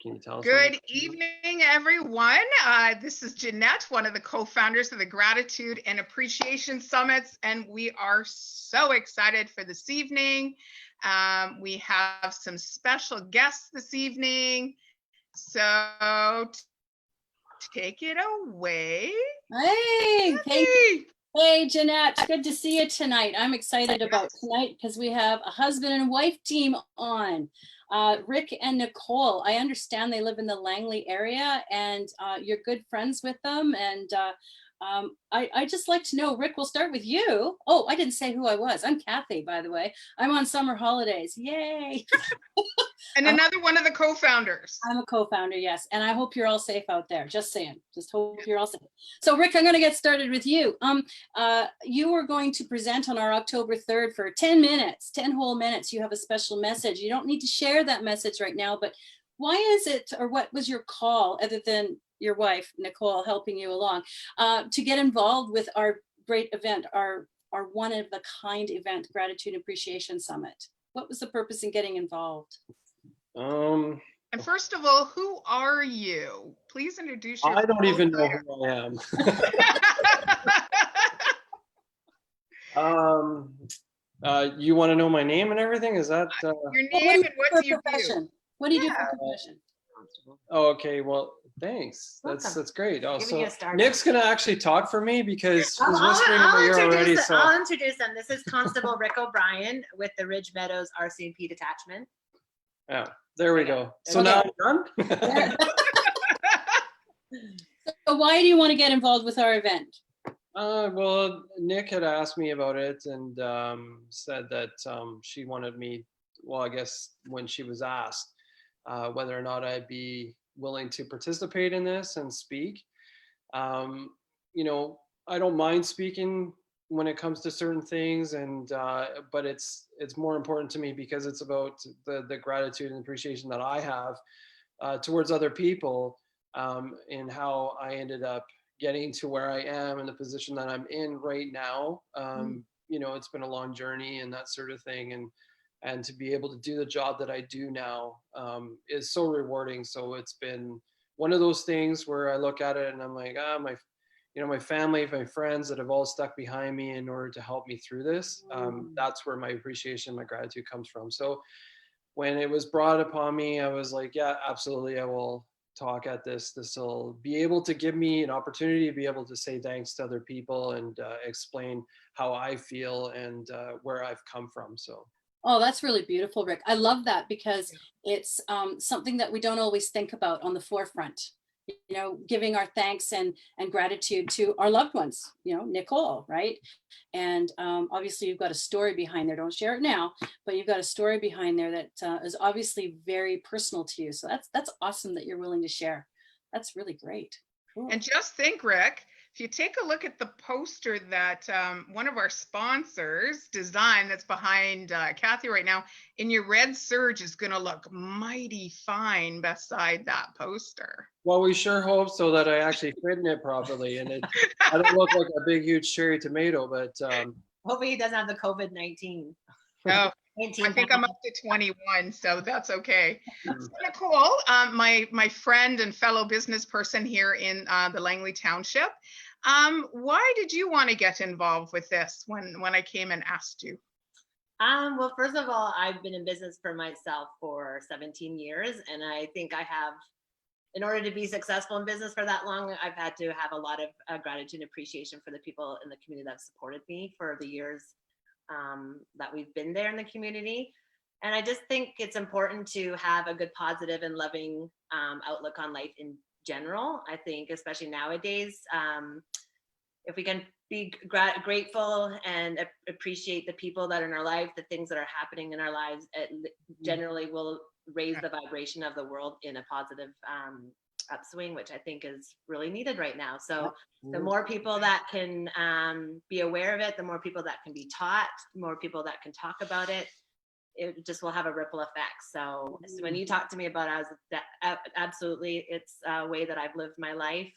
Can you tell us? Good evening, everyone. This is Jeanette, one of the co-founders of the Gratitude and Appreciation Summits, and we are so excited for this evening. We have some special guests this evening, so take it away. Hey, thank you. Hey, Jeanette, good to see you tonight. I'm excited about tonight because we have a husband and wife team on. Rick and Nicole. I understand they live in the Langley area and you're good friends with them. And I just like to know, Rick, we'll start with you. Oh, I didn't say who I was. I'm Kathy, by the way. I'm on summer holidays. Yay. And another one of the co-founders. I'm a co-founder, yes. And I hope you're all safe out there. Just saying. Just hope you're all safe. So Rick, I'm going to get started with you. You are going to present on our October 3rd for 10 minutes, 10 whole minutes. You have a special message. You don't need to share that message right now, but why is it, or what was your call, other than your wife, Nicole, helping you along, to get involved with our great event, our one-of-a-kind event, Gratitude and Appreciation Summit? What was the purpose in getting involved? And first of all, who are you? Please introduce yourself. I don't even know who I am. You want to know my name and everything? Is that your name and what do you do? What do you do for a profession? Oh, okay. Well, thanks. Welcome. That's great. Oh, Giving so Nick's gonna actually talk for me because he's whispering in I'll my ear already. So I'll introduce them. This is Constable Rick O'Brien with the Ridge Meadows RCMP detachment. yeah, there we go. So now I'm done. So why do you want to get involved with our event? Well, Nick had asked me about it and said that she wanted me, well, I guess when she was asked whether or not I'd be willing to participate in this and speak. You know, I don't mind speaking when it comes to certain things, and but it's more important to me because it's about the gratitude and appreciation that I have towards other people, and how I ended up getting to where I am in the position that I'm in right now. You know, it's been a long journey and that sort of thing, and to be able to do the job that I do now is so rewarding. So it's been one of those things where I look at it and I'm like, my family, my friends that have all stuck behind me in order to help me through this. That's where my appreciation, my gratitude comes from. So when it was brought upon me, I was like, yeah, absolutely, I will talk at this. This will be able to give me an opportunity to be able to say thanks to other people and explain how I feel and where I've come from. So. Oh, that's really beautiful, Rick. I love that because it's something that we don't always think about on the forefront. You know, giving our thanks and gratitude to our loved ones, you know, Nicole, right? And obviously you've got a story behind there. Don't share it now, but you've got a story behind there that is obviously very personal to you. So that's awesome that you're willing to share. That's really great. Cool. And just think, Rick, if you take a look at the poster that one of our sponsors designed that's behind Kathy right now, in your red serge is going to look mighty fine beside that poster. Well, we sure hope so that I actually fit in it properly and I don't look like a big, huge cherry tomato, but. Hopefully he doesn't have the COVID-19. Oh, I think I'm up to 21, so that's okay. So Nicole, my friend and fellow business person here in the Langley Township, why did you want to get involved with this when I came and asked you? Well, first of all, I've been in business for myself for 17 years, and I think I have, in order to be successful in business for that long, I've had to have a lot of gratitude and appreciation for the people in the community that have supported me for the years that we've been there in the community. And I just think it's important to have a good, positive and loving outlook on life in general. I think especially nowadays, if we can be grateful and appreciate the people that are in our life, the things that are happening in our lives, it generally will raise the vibration of the world in a positive upswing, which I think is really needed right now. So the more people that can be aware of it, the more people that can be taught, more people that can talk about it, it just will have a ripple effect. So when you talk to me about it, absolutely, it's a way that I've lived my life.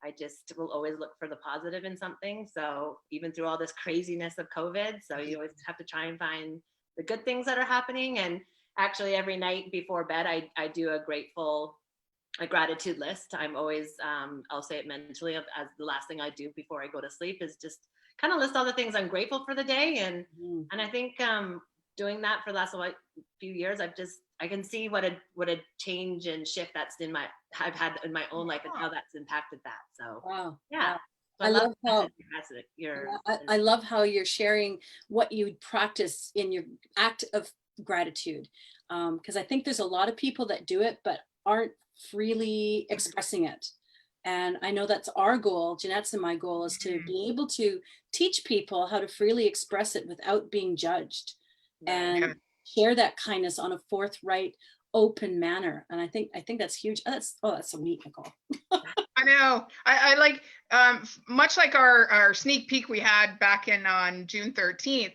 I just will always look for the positive in something. So even through all this craziness of COVID, so you always have to try and find the good things that are happening. And actually every night before bed, I do a gratitude list. I'm always, I'll say it mentally as the last thing I do before I go to sleep is just kind of list all the things I'm grateful for the day. And I think doing that for the last few years, I can see what a change and shift I've had in my own life and how that's impacted that. So Wow. yeah. Wow. So I love how I love how you're sharing what you practice in your act of gratitude. Because I think there's a lot of people that do it, but aren't freely expressing it. And I know that's our goal, Jeanette's and my goal, is to be able to teach people how to freely express it without being judged and share that kindness on a forthright, open manner. And I think that's huge. That's so neat, Nicole. I know. I like, much like our sneak peek we had back on June 13th,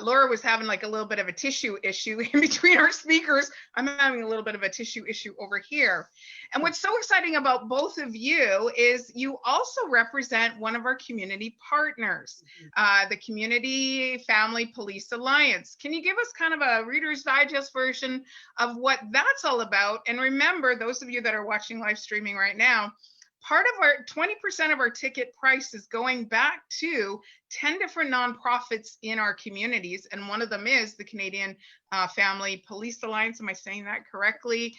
Laura was having like a little bit of a tissue issue in between our speakers. I'm having a little bit of a tissue issue over here. And what's so exciting about both of you is you also represent one of our community partners, the Community Family Police Alliance. Can you give us kind of a Reader's Digest version of what that's all about? And remember, those of you that are watching live streaming right now, part of our 20% of our ticket price is going back to 10 different nonprofits in our communities. And one of them is the Canadian Family Police Alliance. Am I saying that correctly?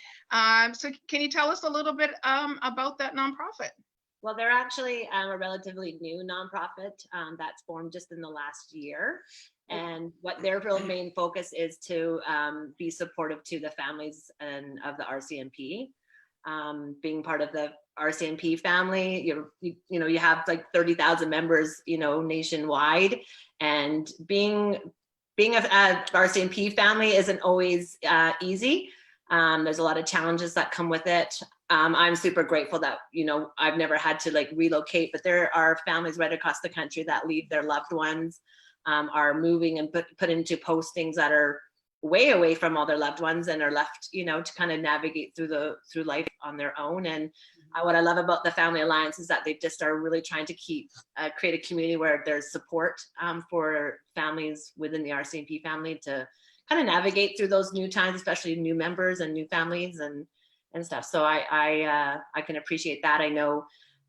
So can you tell us a little bit about that nonprofit? Well, they're actually a relatively new nonprofit that's formed just in the last year. And what their real main focus is to be supportive to the families of the RCMP. Being part of the RCMP family, you have like 30,000 members, nationwide, and being a RCMP family isn't always easy. There's a lot of challenges that come with it. I'm super grateful that, I've never had to like relocate, but there are families right across the country that leave their loved ones, are moving and put into postings that are way away from all their loved ones and are left, to kind of navigate through life on their own. And what I love about the Family Alliance is that they just are really trying to create a community where there's support for families within the RCMP family to kind of navigate through those new times, especially new members and new families and stuff. So I can appreciate that. I know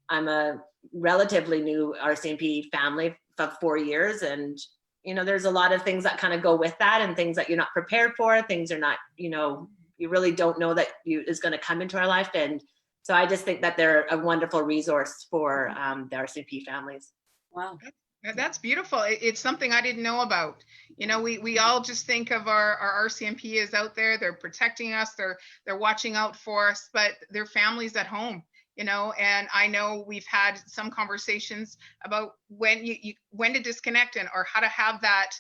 I'm a relatively new RCMP family for 4 years, and there's a lot of things that kind of go with that, and things that you're not prepared for, things are not, you really don't know that is going to come into our life. And so I just think that they're a wonderful resource for the RCMP families. Wow. That's beautiful. It's something I didn't know about. We all just think of our RCMP is out there, they're protecting us, they're watching out for us, but their families at home. And I know we've had some conversations about when to disconnect or how to have that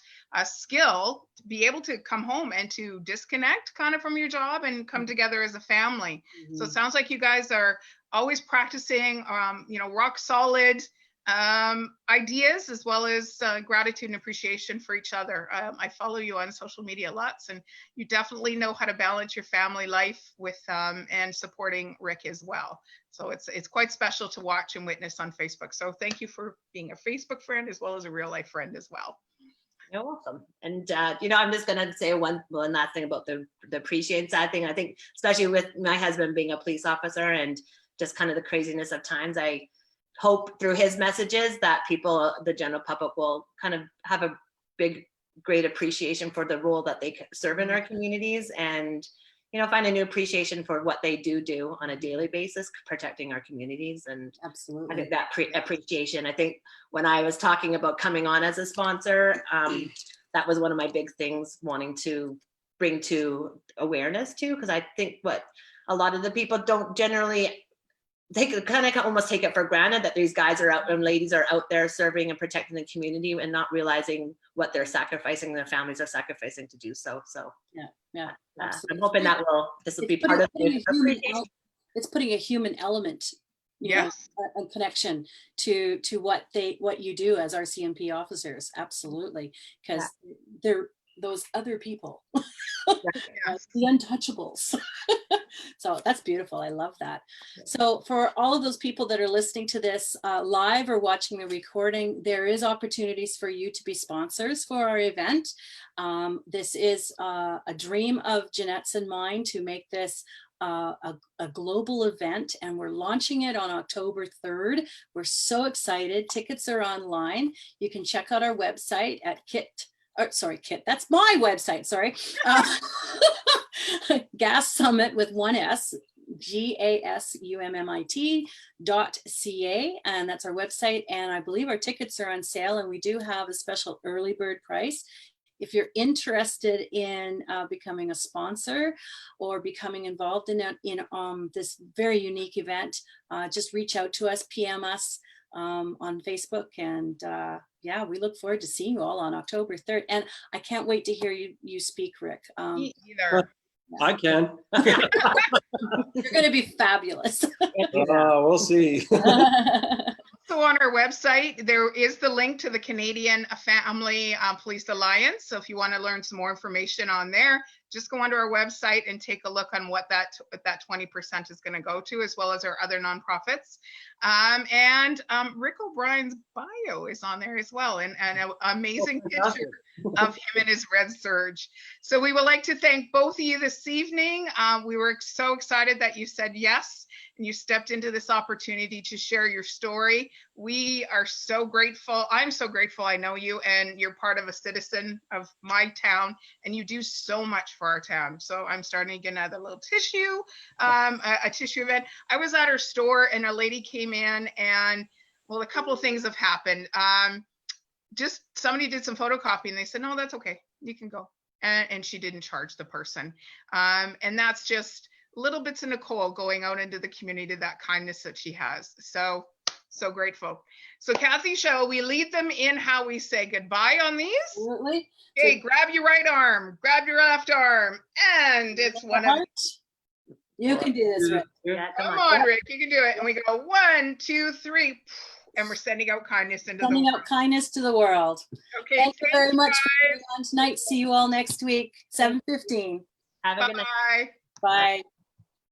skill to be able to come home and to disconnect kind of from your job and come together as a family. Mm-hmm. So it sounds like you guys are always practicing, rock solid ideas, as well as gratitude and appreciation for each other. I follow you on social media lots, and you definitely know how to balance your family life with and supporting Rick as well. So it's quite special to watch and witness on Facebook. So thank you for being a Facebook friend as well as a real life friend as well. You're welcome. And I'm just gonna say one last thing about the appreciation side thing. I think especially with my husband being a police officer and just kind of the craziness of times, I hope through his messages that people, the general public, will kind of have a great appreciation for the role that they serve in our communities, and find a new appreciation for what they do on a daily basis, protecting our communities. And absolutely, I think that appreciation, I think when I was talking about coming on as a sponsor, that was one of my big things, wanting to bring to awareness too, because I think what a lot of the people don't generally, they kind of almost take it for granted that these guys are out and ladies are out there serving and protecting the community and not realizing what they're saccifying, their families are sacrificing to do so. So yeah, I'm hoping that this will be part of it. It's putting a human element, yes, a connection to what you do as RCMP officers. Absolutely, because they're those other people, Yes. the untouchables. So that's beautiful. I love that. So for all of those people that are listening to this live or watching the recording, there is opportunities for you to be sponsors for our event. This is a dream of Jeanette's and mine to make this a global event, and we're launching it on October 3rd. We're so excited. Tickets are online. You can check out our website at Kit, that's my website, sorry. Gas Summit with one S, GASUMMIT.ca, and that's our website. And I believe our tickets are on sale, and we do have a special early bird price. If you're interested in becoming a sponsor or becoming involved in this very unique event, just reach out to us, PM us on Facebook, and yeah, we look forward to seeing you all on October 3rd. And I can't wait to hear you speak, Rick. Me either. I can. You're going to be fabulous. We'll see. So on our website, there is the link to the Canadian Family Police Alliance. So if you want to learn some more information on there, just go onto our website and take a look on what that 20% is going to go to, as well as our other nonprofits. And Rick O'Brien's bio is on there as well, and an amazing picture of him in his red surge. So we would like to thank both of you this evening. We were so excited that you said yes and you stepped into this opportunity to share your story. We are so grateful. I'm so grateful I know you, and you're part of a citizen of my town, and you do so much for our town. So I'm starting to get another little tissue, a tissue event. I was at her store and a lady came in, and well, a couple of things have happened. Just somebody did some photocopy and they said, no, that's okay, you can go. And she didn't charge the person. And that's just little bits of Nicole going out into the community, that kindness that she has. So grateful. So Kathy, shall we lead them in how we say goodbye on these? Absolutely. Okay, grab your right arm, grab your left arm, and it's one of you can do this, Rick. Yeah, come on, Rick, you can do it. And we go 1, 2, 3, and we're sending out kindness into the Sending world. out kindness to the world. Okay, Thank you very much for guys. being on tonight. See you all next week, 7:15. Have a good night. Bye. Bye.